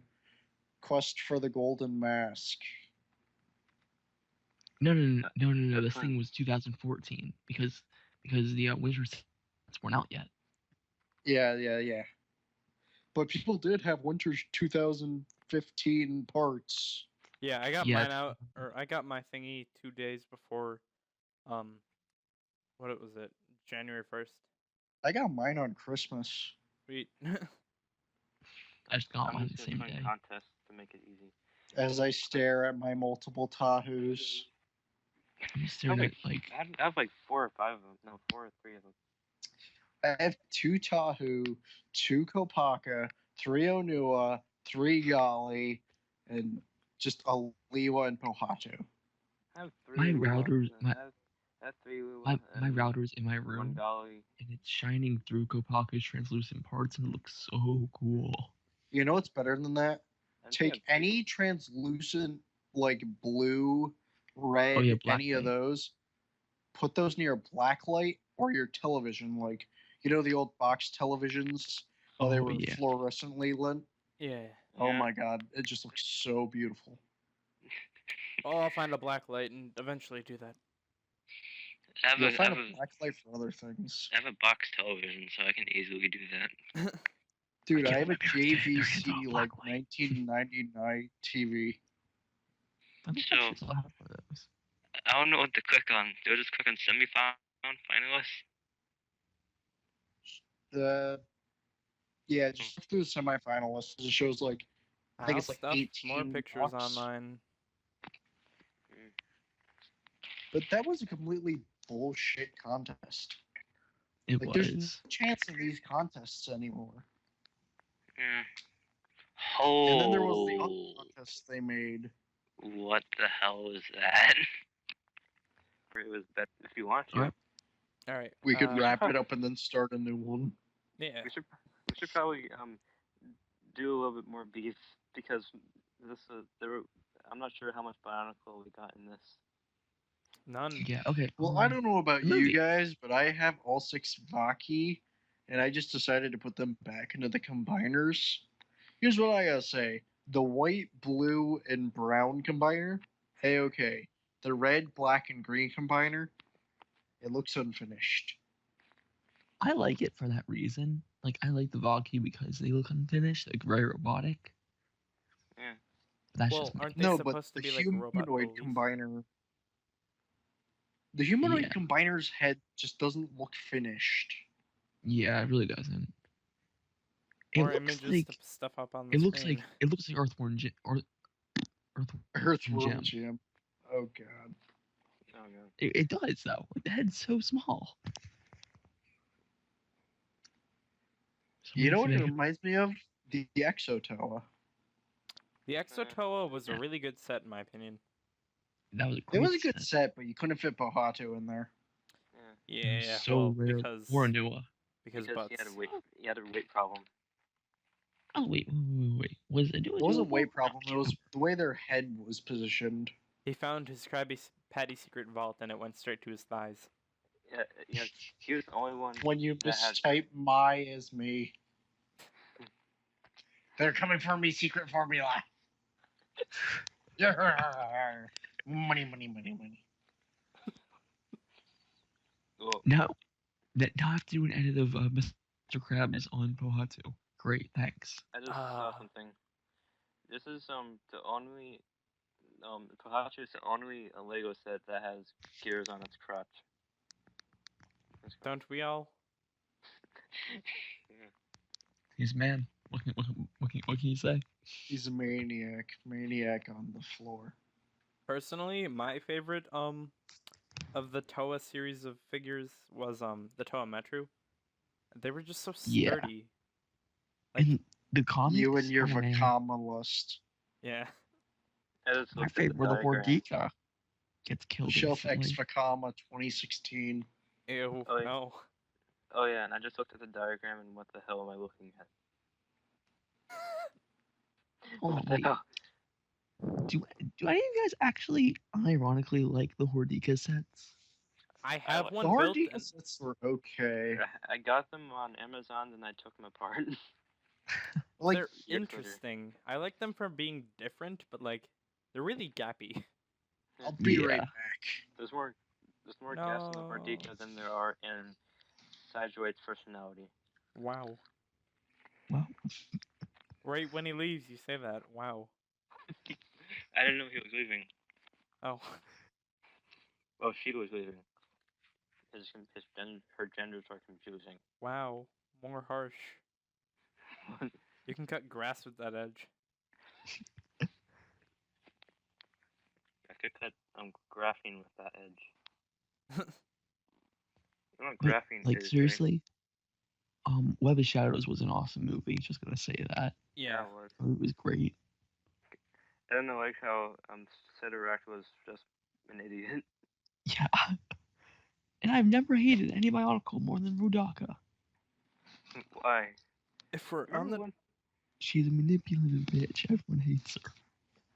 Quest for the Golden Mask. No. This fine. thing was 2014 because the Wizards weren't out yet. Yeah. But people did have Winter's 2015 parts. Yeah, I got Yeah, mine out, or I got my thingy 2 days before, what was it? January 1st. I got mine on Christmas. Sweet. I just got I'm mine just the same doing day. contests to make it easy. As I stare at my multiple Tahoos. I'm I have staring at like I have like 4 or 5 of them. No, 4 or 3 of them. I have 2 Tahoe, 2 Kopaka, 3 Onua, 3 Yali, and just a Liwa and Pohatu. I have 3 my Lua. routers. I have 3 Lua My and router's in my 1 room, Dolly. and it's shining through Kopaka's translucent parts, and it looks so cool. You know what's better than that? I think I Take have 2. any translucent, like blue, red, Oh yeah, black any of light. those, put those near a black light or your television, like, you know, the old box televisions? How they Oh were yeah. fluorescently lit? Yeah. Oh Yeah. my god, it just looks so beautiful. Oh, I'll find a black light and eventually do that. You'll find a black light for other things. I have a box television, so I can easily do that. Dude, Like, I yeah, have a my parents did it. Their hands JVC off like black light. 1999 TV. I think So- I should still have one of those. I don't know what to click on. Do I just click on finalists? Yeah, just look through the semifinalists. It shows like I think I'll it's like stuff 18 more pictures bucks. on mine. But that was a completely bullshit contest. It Like, there's no was. chance of these contests anymore. Yeah. And then there was the other Oh, contest they made. what the hell is that? It was that if you want to, Alright. All right. We could wrap it up and then start a new one. Yeah. we should probably do a little bit more beef because I'm not sure how much Bionicle we got in this. None. Yeah. Okay. Well, I don't know about you movie. guys, but I have all 6 Vaki, and I just decided to put them back into the combiners. Here's what I gotta say. The white, blue, and brown combiner, okay. The red, black, and green combiner, it looks unfinished. I like it for that reason. Like I like the Valky because they look unfinished, like very robotic. Yeah. But that's Well, just me. aren't they No, but supposed to the be like robot humanoid bullies? combiner. The humanoid Yeah. combiner's head just doesn't look finished. Yeah, it really doesn't. It Or looks images like to stuff up on the it looks screen. like it looks like Earthworm Jim or Earthworm Jim. Jim. Oh god. Oh god. It does though. Like the head's so small. You know what it Somebody reminds me of? The Exotoa. The Exotoa was a really good set in my opinion. that was a It great was a good set. set, but you couldn't fit Pohatu in there. Yeah. It was Yeah. so well, rare. because Or Nua. because Because butts. he had a weight problem. Oh wait. Was it Nua? It wasn't doable? weight problem. It was the way their head was positioned. He found his Krabby Patty secret vault and it went straight to his thighs. Yeah, he was the only one. When you that had- mistype my as me. They're coming for me, secret formula. Money. Well, Now I have to do an edit of Mr. Krabs on Pohatu. Great, thanks. I just saw something. This is the only Kohachi is the only Lego set that has gears on its crotch. Don't we all? Yeah. He's man. What can you say? He's a maniac. Maniac on the floor. Personally, my favorite of the Toa series of figures was the Toa Metru. They were just so Yeah. sturdy. Like And the comics. You and your oh, man. Vakama lust. yeah. I just My looked at the favorite, the diagram. Hordika, gets killed Shelf X instantly. Vakama 2016. Ew. Oh, yeah. No. Oh yeah, and I just looked at the diagram and what the hell am I looking at? Oh, What the wait. hell? Do any of you guys actually unironically like the Hordika sets? I have like- The one built. Hordika And sets were okay. I got them on Amazon and I took them apart. Like, they're years later. interesting. I like them for being different, but like they're really gappy. I'll be right Yeah. back. There's more gas in the Hordika than there are in Sideswipe's personality. Wow. Well, Right when he leaves, you say that. Wow. I didn't know he was leaving. Oh. Well, she was leaving. Her genders are confusing. Wow. More harsh. You can cut grass with that edge. I could cut graphene with that edge. You know what but, graphene like is, right? seriously, Web of Shadows was an awesome movie. Just gonna say that. Yeah. it was. It was great. I don't know, like how Sidorak was just an idiot. Yeah. And I've never hated any Bionicle more than Rudaka. Why? If we're on Remember the one? She's a manipulative bitch. Everyone hates her.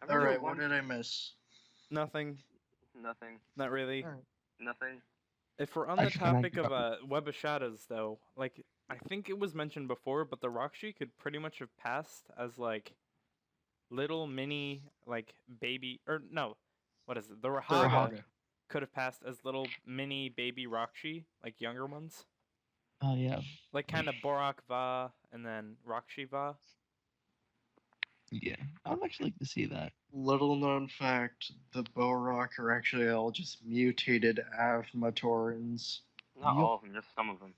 I All remember right, what one. did I miss? nothing, Nothing. not really. All right. Nothing. If we're on I the forgot topic of about- Web of Shadows, though, like I think it was mentioned before, but the Rockshi could pretty much have passed as like little mini like baby or no, what is it? The Rahaga Rahaga. could have passed as little mini baby Rockshi, like younger ones, Oh yeah. like kind of Borak Va and then Rockshi Va. Yeah. I would actually like to see that. Little known fact: the Borak are actually all just mutated Avmatorans. Not Yep. all of them, just some of them.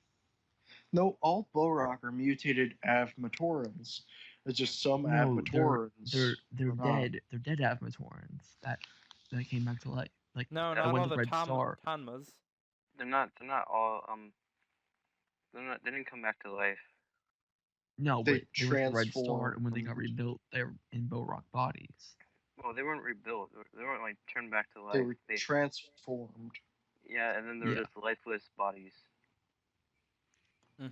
No, all Borak are mutated Avmatorans. It's just some No, Avmatorans. they're are not. dead. They're dead Avmatorans that came back to life. Like No, That not went all to the Red Star. Tanmas. They're not all they didn't come back to life. No, They but they went to Red Star, and when they got transformed. rebuilt, they're in Borak bodies. Well, they weren't rebuilt. They weren't like turned back to life. They were transformed. Yeah, and then they were Yeah. just lifeless bodies.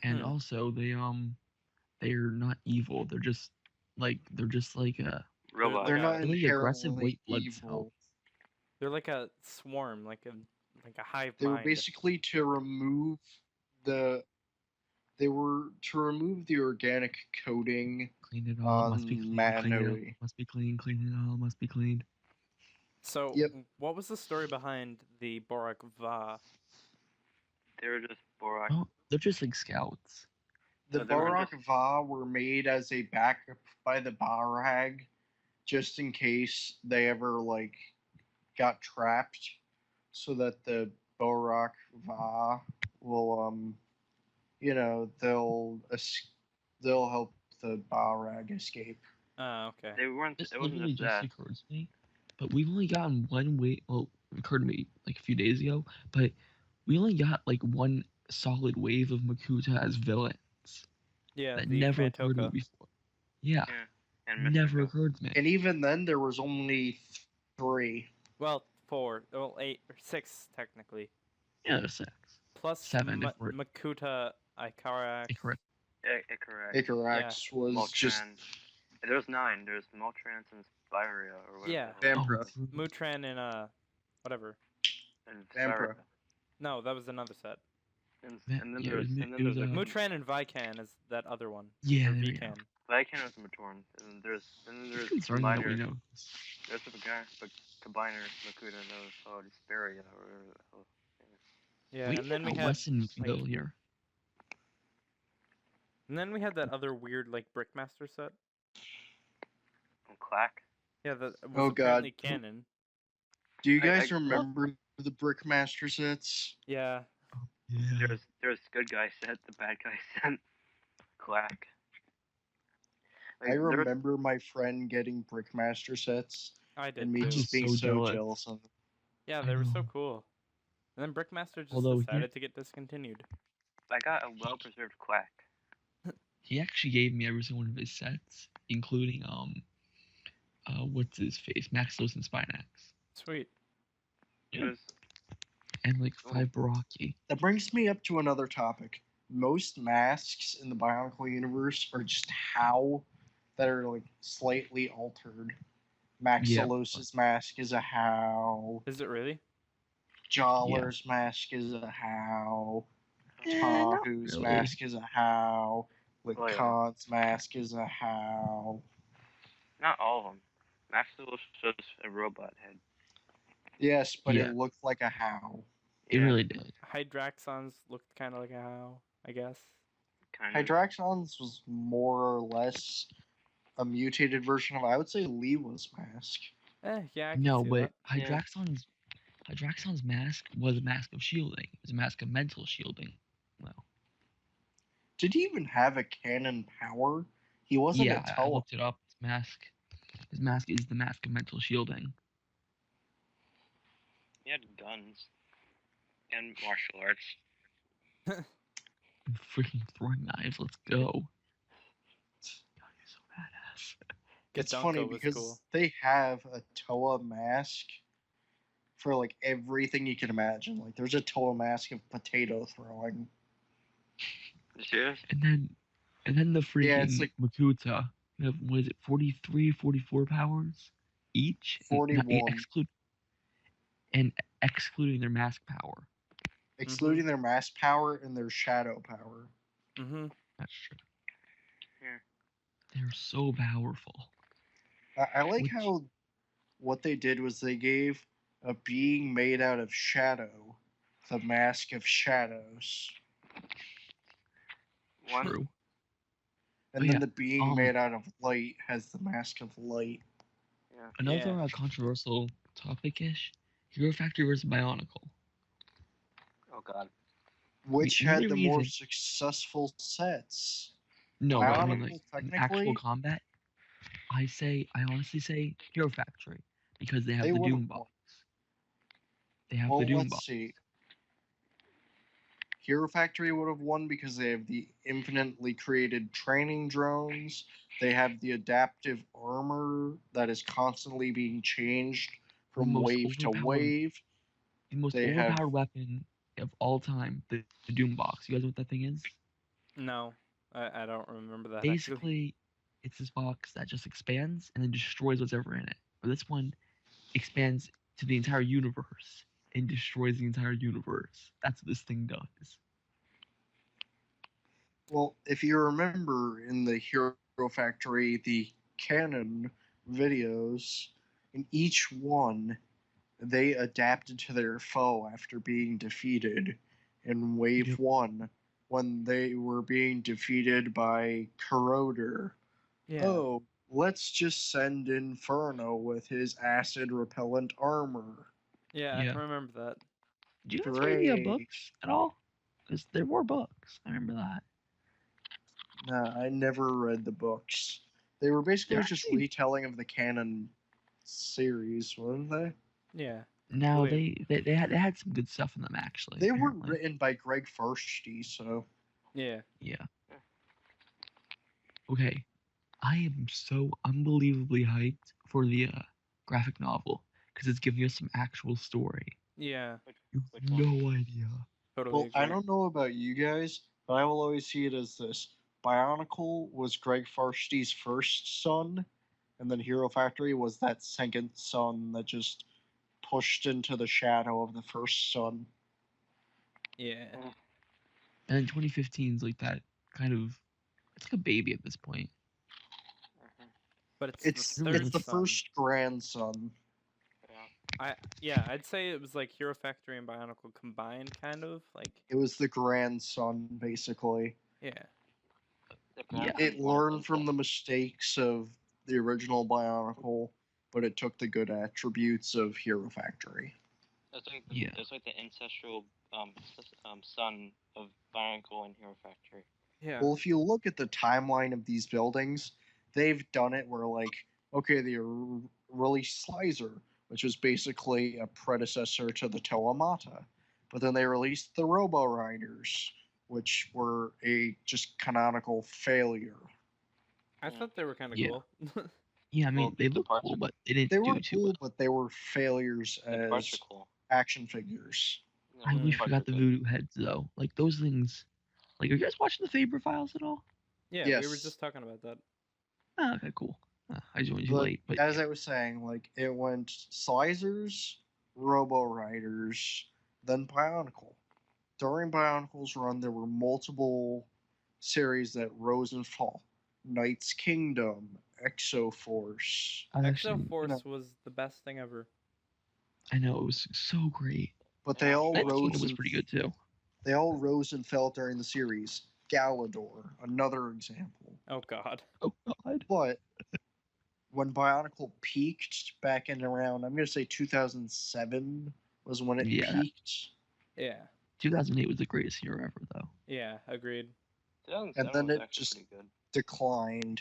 And Mhm. also they're not evil. They're just like a Robots. They're like not a- really aggressive inherently white blood evil. cells. They're like a swarm, like a hive They were mind. basically to remove the. They were to remove the organic coating Clean it all. Must be on clean. Clean it all. Manui. Must be clean. Clean it all. Must be cleaned. So, Yep. what was the story behind the Borak Va? They were just Borak. Oh, they're just like scouts. The No, they were Borak just- Va were made as a backup by the Barag, just in case they ever like got trapped, so that the Borak Va will they'll help the Barag escape. Okay. They weren't. This It wasn't literally just just that. occurred to me, but we've only gotten one wave. Well, it occurred to me like a few days ago, but we only got like one solid wave of Makuta as villains. Yeah, That the never occurred to me Mantoka. before. Yeah, Yeah. And never Mystico. occurred to me. And even then, there was only 3. Well, 4. Well, 8 or 6 technically. Yeah, there's 6. Plus 7 if we're Makuta Ikarax. correct. Correct. Icarax was just Moltran. There's 9. There's Moltrans and Spyria or whatever. Yeah. the hell Vampra. it was. Mutran and whatever. And Vampra. Spyria. No, that was another set. And Va- then yeah, there's it was and then there's like Mutran and Vican is that other one. Yeah, Or there we go. Vican. Lycan was Matorn. And there's Concerning that we Combiner. know. There's a guy, but Combiner, Makuta, and that was called Hesperia or whatever the hell. Yeah, We and then we got had Wesson like, Bill here. and then we had that other weird like Brickmaster set. And Clack. Yeah, that was Oh, God. apparently canon. Do you I- guys I- remember the Brickmaster sets? Yeah. Yeah. There's good guy set, the bad guy set. Clack. Like, I there was- remember my friend getting Brickmaster sets I did and me too. was just being so so jealous. jealous of them. Yeah, I they were so know. cool. And then Brickmaster just Although decided to get discontinued. I got a well-preserved Clack. He actually gave me every single one of his sets, including what's his face, Maxilos and Spinax, Sweet. It was and like Cool. 5 Baraki. That brings me up to another topic. Most masks in the Bionicle universe are just how that are like slightly altered. Maxilos's mask is a how. Is it really? Jawler's mask is a how. Not Tahu's really. mask is a how. Oh, yeah. Lacan's mask is a how. not all of them. Maxwell was just a robot head. Yes, but Yeah. it looked like a how. It Yeah, really did. Hydraxons looked kind of like a how, I guess. kind of. Hydraxon's was more or less a mutated version of, I would say, Lewa's mask. Yeah, I can No, see but that. Yeah. Hydraxon's mask was a mask of shielding. It was a mask of mental shielding. Well, Did he even have a cannon power? He wasn't yeah, a I Toa. looked it up. His mask is the mask of mental shielding. He had guns and martial arts. Freaking throwing knives. Let's go. God, you're so badass. It's Gadunka funny was because cool. they have a Toa mask for like everything you can imagine. Like there's a Toa mask of potato throwing. Serious? And then the freaking Yeah, it's like Makuta. You have, what is it, 43, 44 powers each? 41, Excluding their mask power. excluding their mask power and their shadow power. Mm-hmm. That's true. Yeah. They're so powerful. I like Which- how what they did was they gave a being made out of shadow the mask of shadows, One. True. and Oh, then yeah, the being um, made out of light has the mask of light. Yeah. Another Yeah. controversial topic-ish. Hero Factory versus Bionicle. Oh God. Which The only had the more reason- successful sets? No, but I mean, Bionicle, like, in actual technically, combat, I honestly say Hero Factory because they have they the would Doom have box. won. They have Well, the Doom let's box. see. Hero Factory would have won because they have the infinitely created training drones. They have the adaptive armor that is constantly being changed from most wave to overpowered- wave. The most They have- overpowered weapon of all time, the Doom box. You guys know what that thing is? No, I don't remember that actually. Basically, it's this box that just expands and then destroys what's ever in it. But this one expands to the entire universe and destroys the entire universe. That's what this thing does. Well, if you remember in the Hero Factory, the canon videos, in each one, they adapted to their foe after being defeated. In Wave Yep. 1, when they were being defeated by Corroder, Yeah. oh, let's just send Inferno with his acid repellent armor. Yeah, Yeah. I remember that. Did you guys read the Great. books at all? Because there were books. I remember that. Nah, I never read the books. They were basically They're just actually- retelling of the canon series, weren't they? Yeah. No, Wait. they had some good stuff in them actually. They were apparently. written by Greg Farsty, so Yeah. Yeah. Okay, I am so unbelievably hyped for the graphic novel because it's giving us some actual story. Yeah. You Which have one? no idea. Totally well, I agree. don't know about you guys, but I will always see it as this. Bionicle was Greg Farsty's first son, and then Hero Factory was that second son that just pushed into the shadow of the first son. Yeah. And then 2015 is like that kind of. It's like a baby at this point. But it's It's the really third it's the son. first grandson. I'd say it was like Hero Factory and Bionicle combined, kind of like. It was the grandson, basically. Yeah. Yeah. It learned from the mistakes of the original Bionicle, but it took the good attributes of Hero Factory. Yeah. It's like the ancestral son of Bionicle and Hero Factory. Yeah. Well, if you look at the timeline of these buildings, they've done it where, like, okay, they released Slicer, which was basically a predecessor to the Toamata. But then they released the Robo Riders, which were a just canonical failure. I thought they were kind of Yeah. cool. Yeah, I mean Well, they the look parts cool, are- but they didn't They do were too cool, well. but they were failures The parts as are cool. action figures. No, I the wish we parts got are the good. voodoo heads though. Like those things. Like, are you guys watching the Faber Files at all? Yeah, we were Yes. just talking about that. Oh, okay, cool. I joined you But late, but as yeah. I was saying, like it went Slicers, Robo Riders, then Bionicle. During Bionicle's run, there were multiple series that rose and fall. Knight's Kingdom, Exoforce. I actually, Exoforce was the best thing ever. I know it was so great. But they all Knight's rose Kingdom was and pretty good too. they all rose and fell during the series. Galador, another example. Oh God. Oh God. But when Bionicle peaked back in around, I'm going to say 2007 was when it Yeah. peaked. Yeah. 2008 was the greatest year ever, though. Yeah. Agreed. 2007 And then was it actually just pretty good. declined.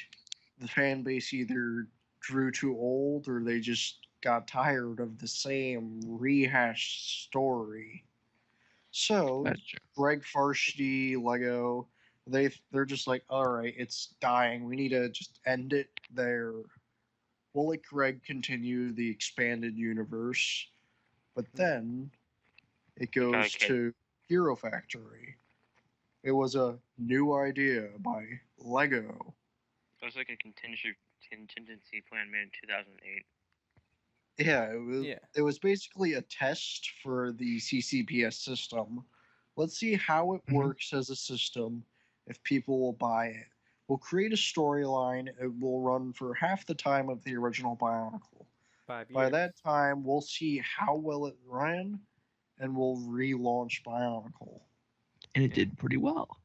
The fan base either grew too old or they just got tired of the same rehashed story. So That's true. Greg Farshy, Lego, they're just like, all right, it's dying. We need to just end it there. We'll let Greg continue the expanded universe, but then it goes Okay. to Hero Factory. It was a new idea by Lego. It was like a contingency plan made in 2008. Yeah, Yeah. it was basically a test for the CCPS system. Let's see how it Mhm. works as a system if people will buy it. We'll create a storyline. It will run for half the time of the original Bionicle. 5 years. By that time, we'll see how well it ran, and we'll relaunch Bionicle. And it did pretty well.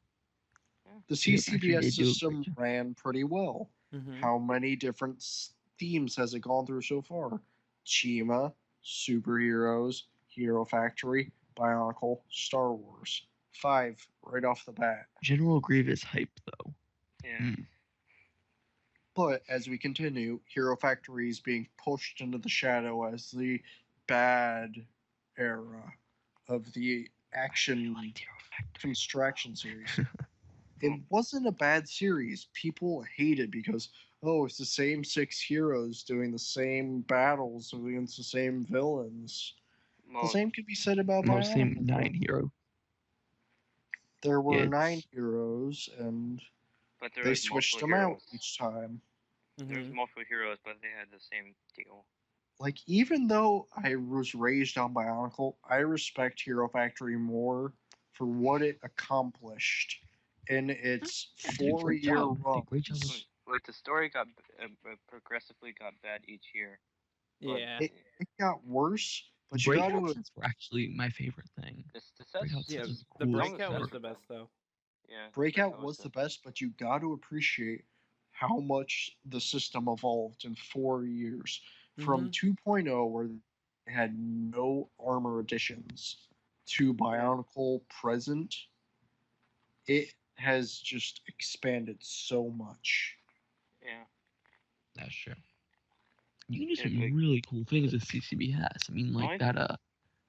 The Hero Factory CCPS did do a great system job. ran pretty well. Mhm. How many different themes has it gone through so far? Chima, superheroes, Hero Factory, Bionicle, Star Wars. 5 right off the bat. General Grievous hype, though. Yeah. Mm. But as we continue, Hero Factory is being pushed into the shadow as the bad era of the I really action liked Hero Factory. construction series. It wasn't a bad series. People hate it because, oh, it's the same 6 heroes doing the same battles against the same villains. The Well, same could be said about No, same Bionicle. 9 hero. There were Yeah, 9 it's- heroes, and but there they was switched multiple them out heroes. each time. There was Mhm. multiple heroes, but they had the same deal. Like, even though I was raised on Bionicle, I respect Hero Factory more for what it accomplished in its It did a great 4-year job. It did run. a great job with Like the story got progressively got bad each year. But Yeah. It got worse, but you breakout got to sets were actually my favorite thing. the sets, Breakout Yeah. sets was The cool. breakout was the the best though. Yeah. Breakout was the best, but you got to appreciate how much the system evolved in 4 years. From Mhm. 2.0, where they had no armor additions, to Bionicle present, it has just expanded so much. Yeah. That's true. You can do Yeah, some like- really cool things with CCB has. I mean, like Mine-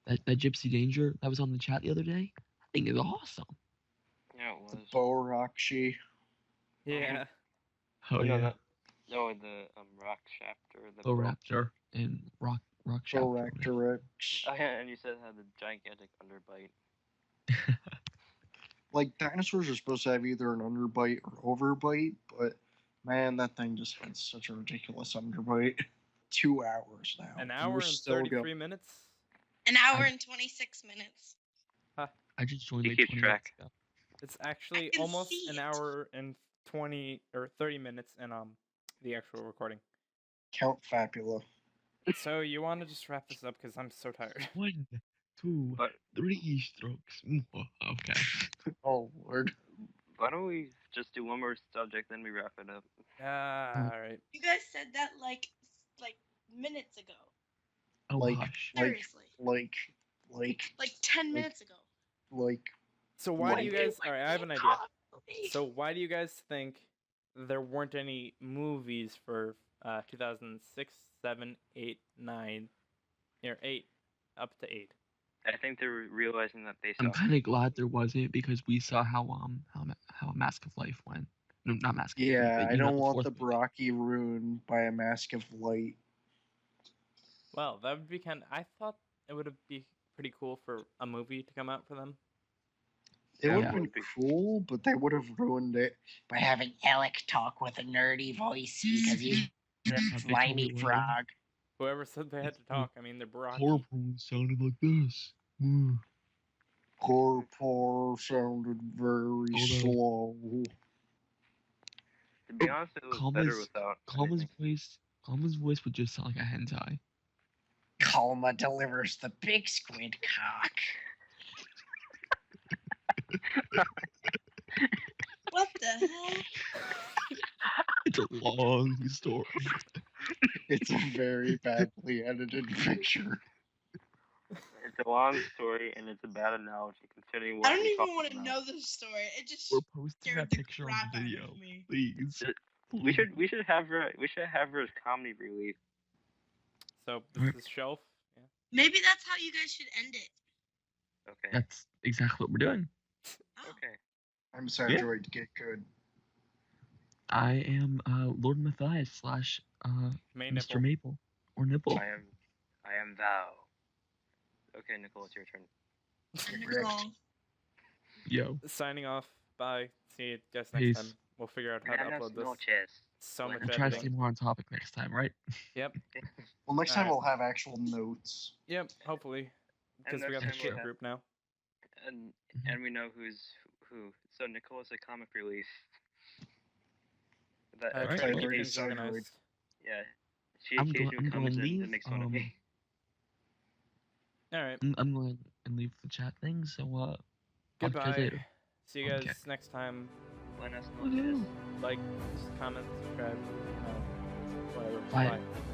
that Gypsy Danger that was on the chat the other day. I think is awesome. Yeah, it The was. Borakshi, Yeah. Oh no, yeah, no, the Rock Shaft or the Bo Raptor and Rock Shaft. Boraktorix. Oh yeah, and you said it had the gigantic underbite. Like, dinosaurs are supposed to have either an underbite or overbite, but man, that thing just had such a ridiculous underbite. 2 hours now. An and hour we're and still 33 going. minutes. An hour and 26 minutes. I just joined He like keeps 20 track. minutes ago. It's actually can almost see an it. hour and 20 or 30 minutes in the actual recording. Count Fabula. So you want to just wrap this up because I'm so tired. 1, 2, But 3 strokes. Okay. Oh, Lord. why don't we just do one more subject, then we wrap it up? All right. You guys said that like minutes ago. Oh Like, hush. Seriously. Like 10 minutes ago. So why do you Like- guys? All right, I have an idea. So why do you guys think there weren't any movies for 2006, 7, 8, 9, or 8 up to 8? I think they're realizing that they I'm suck. kind of glad there wasn't because we saw how Mask of Life went. No, not Mask of Life. Yeah, but, I you know, don't want fourth the movie. Baraki ruined by a mask of light. Well, that would be kind of. I thought it would be pretty cool for a movie to come out for them. It Yeah, would it have would been be. cool, but they would have ruined it by having Alec talk with a nerdy voice because he's a They slimy totally would. frog. Whoever said they had to It's like talk, I mean, they're Baraki. Corporal sounded like this. Corpor sounded very Although- slow. To be honest, it was better without. Kalma's voice would just sound like a hentai. Kalma delivers the big squid cock. What the hell? It's a long story. It's a very badly edited picture. It's a long story and it's a bad analogy considering what I don't we're even talking want to about. know the story. It just We're posting scared that the picture on crap the out video. of me. Please. We should have her as comedy relief. So Alright. this is Shelf. Yeah. Maybe that's how you guys should end it. Okay. That's exactly what we're doing. Oh. Okay. I'm Sandroid, get good. I am Lord Matthias slash May Mr. nipple. Maple or Nipple. I am Thou. Okay, Nicole, it's your turn. You're wrong. Yo. Signing off. Bye. See you guys next Peace. time. We'll figure out how to Buenas upload this. noches. So much We'll try to editing. stay more on topic next time, right? Yep. Well, next time Alright. we'll have actual notes. Yep. Hopefully, because we got the next time shit we'll group now. and we know who's who. So Nicola's a comic relief. That I Alright, try to well- keep things Sandroid. organized. yeah. She I'm occasionally going comes to in leave. and makes fun of me. All right. I'm going to leave the chat thing. So I'll catch you guys Goodbye. later. See you guys Okay. next time. Buenas Woohoo. noches. Like, comment, subscribe, whatever. Bye. Bye.